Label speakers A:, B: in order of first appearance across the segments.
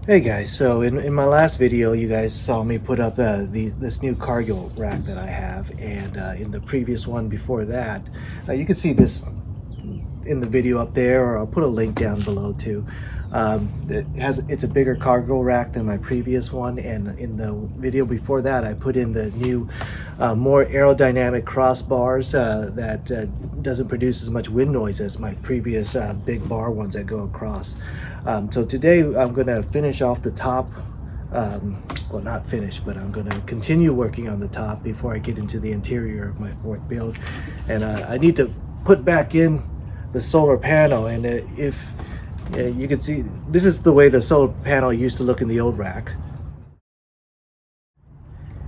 A: Hey guys, so in my last video you guys saw me put up this new cargo rack that I have, and in the previous one before that, you can see this in the video up there, or I'll put a link down below too. It's a bigger cargo rack than my previous one, and in the video before that I put in the new more aerodynamic crossbars that doesn't produce as much wind noise as my previous big bar ones that go across. So today I'm going to finish off the top. Well, not finish, but I'm going to continue working on the top before I get into the interior of my fourth build. And I need to put back in the solar panel, and if you can see, this is the way the solar panel used to look in the old rack.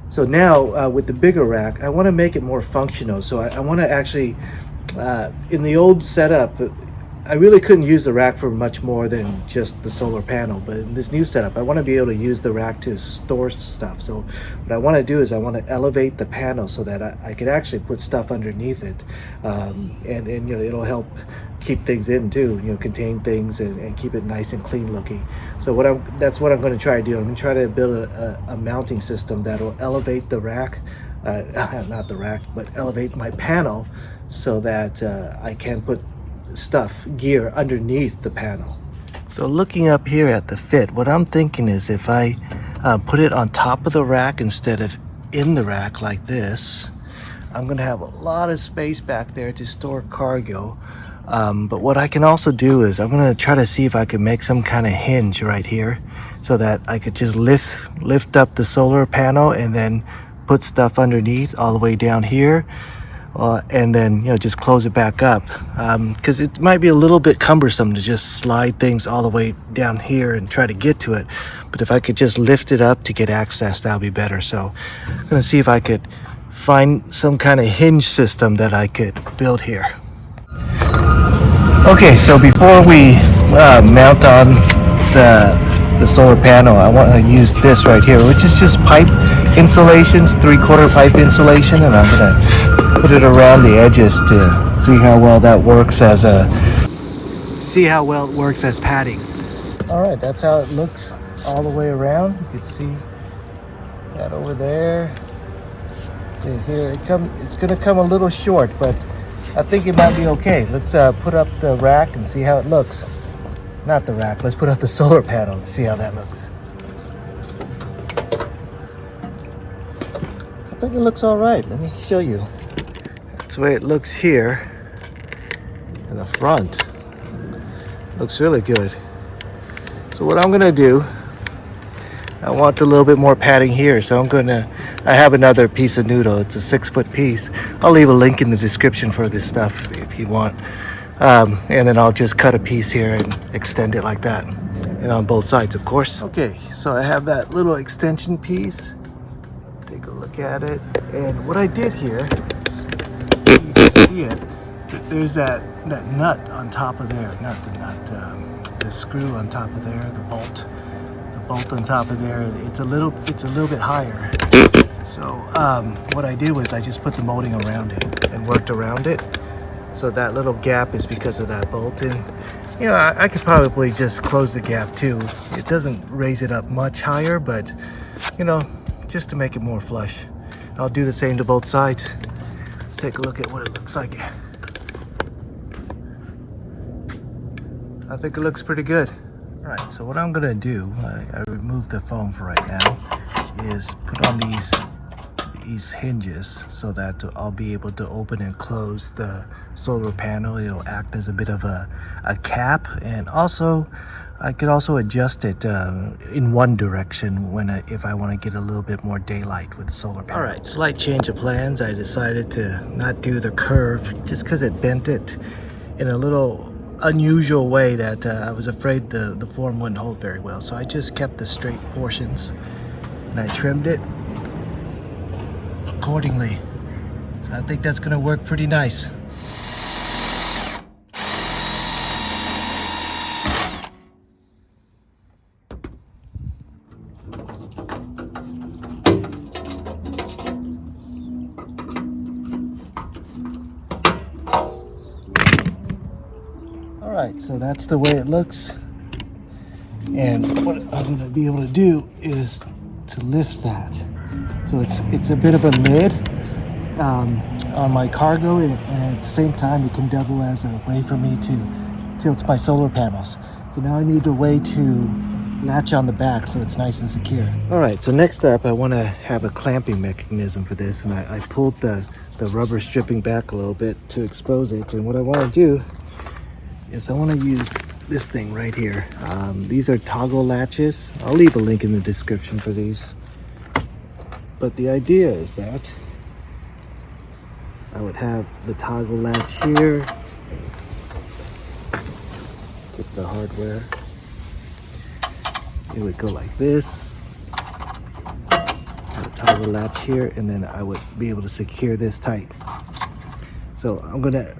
A: So now with the bigger rack, I want to make it more functional. So I want to actually, in the old setup, I really couldn't use the rack for much more than just the solar panel, but in this new setup I want to be able to use the rack to store stuff. So what I want to do is I want to elevate the panel so that I could actually put stuff underneath it, and you know, it'll help keep things in too, you know, contain things and keep it nice and clean looking. So that's what I'm going to try to do. I'm going to try to build a mounting system that will elevate the rack, not the rack, but elevate my panel so that I can put gear underneath the panel. So looking up here at the fit, what I'm thinking is if I put it on top of the rack instead of in the rack like this, I'm gonna have a lot of space back there to store cargo. But what I can also do is I'm gonna try to see if I can make some kind of hinge right here so that I could just lift up the solar panel and then put stuff underneath all the way down here. And then, you know, just close it back up, because it might be a little bit cumbersome to just slide things all the way down here and try to get to it. But if I could just lift it up to get access, that would be better. So I'm going to see if I could find some kind of hinge system that I could build here. Okay, so before we mount on the solar panel, I want to use this right here, which is just pipe insulations, 3/4 pipe insulation, and I'm gonna put it around the edges to see how well that works as padding. All right, that's how it looks all the way around. You can see that over there. And here it's gonna come a little short, but I think it might be okay. Let's put up the rack and see how it looks. Not the rack, let's put up the solar panel to see how that looks. I think it looks all right. Let me show you. That's the way it looks here in the front. Looks really good. So what I'm gonna do, I want a little bit more padding here, so I have another piece of noodle. It's a 6-foot piece. I'll leave a link in the description for this stuff if you want. And then I'll just cut a piece here and extend it like that. And on both sides, of course. Okay, so I have that little extension piece. Take a look at it. And what I did here, you can see it, there's that nut on top of there. Not the nut, the screw on top of there, the bolt on top of there. It's a little bit higher. So what I did was I just put the molding around it and worked around it. So that little gap is because of that bolt. And you know, I could probably just close the gap too. It doesn't raise it up much higher, but you know, just to make it more flush. I'll do the same to both sides. Let's take a look at what it looks like. I think it looks pretty good. All right, so what I'm gonna do, I removed the foam for right now, is put on these hinges so that I'll be able to open and close the solar panel. It'll act as a bit of a cap, and also I could also adjust it in one direction if I want to get a little bit more daylight with the solar panel. All right, slight change of plans. I decided to not do the curve just because it bent it in a little unusual way that I was afraid the form wouldn't hold very well. So I just kept the straight portions and I trimmed it accordingly. So I think that's gonna work pretty nice. All right, so that's the way it looks. And what I'm going to be able to do is to lift that. So it's a bit of a lid on my cargo, and at the same time it can double as a way for me to tilt my solar panels. So now I need a way to latch on the back so it's nice and secure. All right, so next up I want to have a clamping mechanism for this, and I pulled the rubber stripping back a little bit to expose it. And what I want to do is I want to use this thing right here. These are toggle latches. I'll leave a link in the description for these. But the idea is that I would have the toggle latch here. Get the hardware. It would go like this. The toggle latch here, and then I would be able to secure this tight. So I'm gonna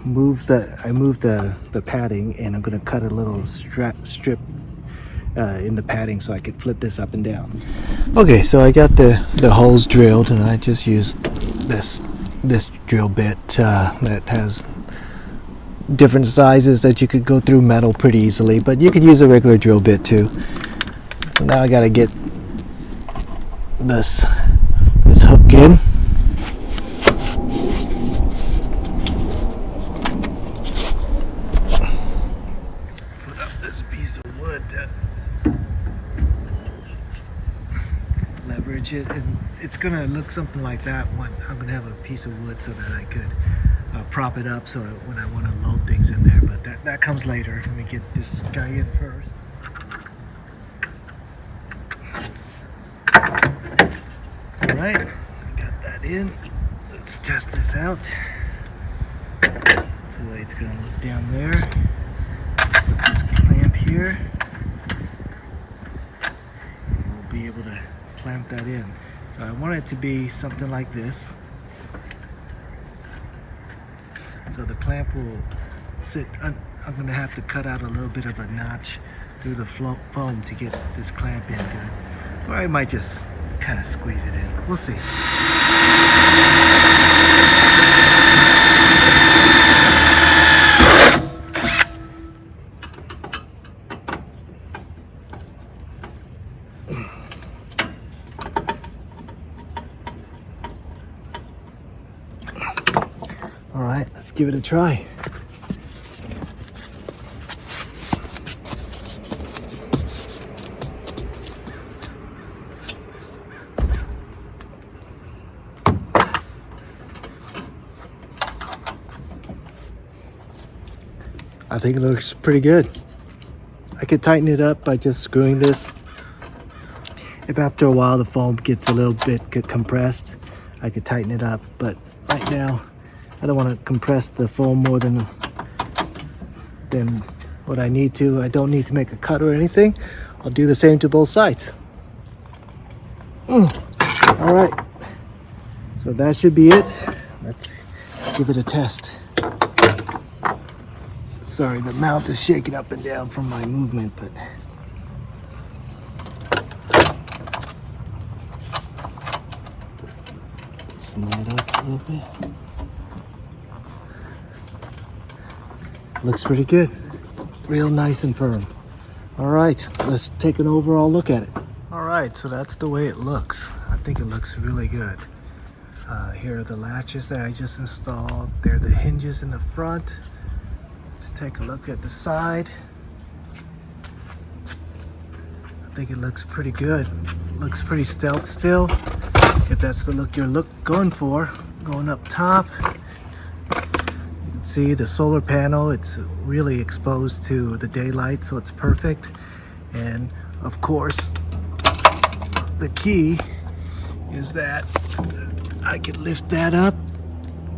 A: move the padding, and I'm gonna cut a little strip in the padding so I could flip this up and down. Okay, so I got the holes drilled, and I just used this drill bit that has different sizes that you could go through metal pretty easily, but you could use a regular drill bit too. So now I gotta get this hook in. Put up this piece of wood to leverage it, and it's gonna look something like that when I'm gonna have a piece of wood so that I could prop it up so when I want to load things in there, but that comes later. Let me get this guy in first. Alright, I got that in. Let's test this out. That's the way it's going to look down there. Put this clamp here. We'll be able to clamp that in. So I want it to be something like this. So the clamp will sit, I'm going to have to cut out a little bit of a notch through the foam to get this clamp in good. Or I might just kind of squeeze it in. We'll see. All right, let's give it a try. I think it looks pretty good. I could tighten it up by just screwing this. If after a while the foam gets a little bit compressed, I could tighten it up, but right now I don't want to compress the foam more than what I need to. I don't need to make a cut or anything. I'll do the same to both sides. All right, so that should be it. Let's give it a test. Sorry, the mount is shaking up and down from my movement, but slide up a little bit. Looks pretty good. Real nice and firm. All right, let's take an overall look at it. All right, so that's the way it looks. I think it looks really good. Here are the latches that I just installed. There are the hinges in the front. Let's take a look at the side. I think it looks pretty good. Looks pretty stealth still, if that's the look you're going for. Going up top, you can see the solar panel. It's really exposed to the daylight, so it's perfect. And of course, the key is that I can lift that up,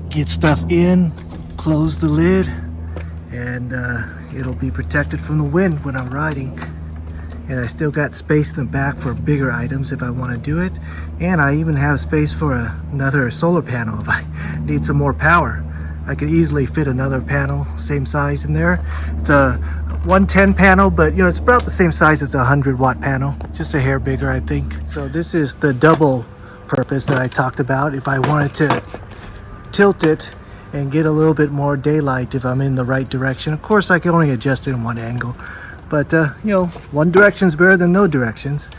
A: get stuff in, close the lid, and it'll be protected from the wind when I'm riding. And I still got space in the back for bigger items if I want to do it. And I even have space for another solar panel if I need some more power. I could easily fit another panel, same size in there. It's a 110 panel, but you know, it's about the same size as a 100-watt panel, just a hair bigger, I think. So this is the double purpose that I talked about. If I wanted to tilt it and get a little bit more daylight if I'm in the right direction. Of course, I can only adjust it in one angle, But, you know, one direction's better than no directions.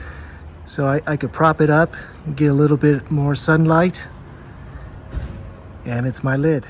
A: So I could prop it up and get a little bit more sunlight. And it's my lid.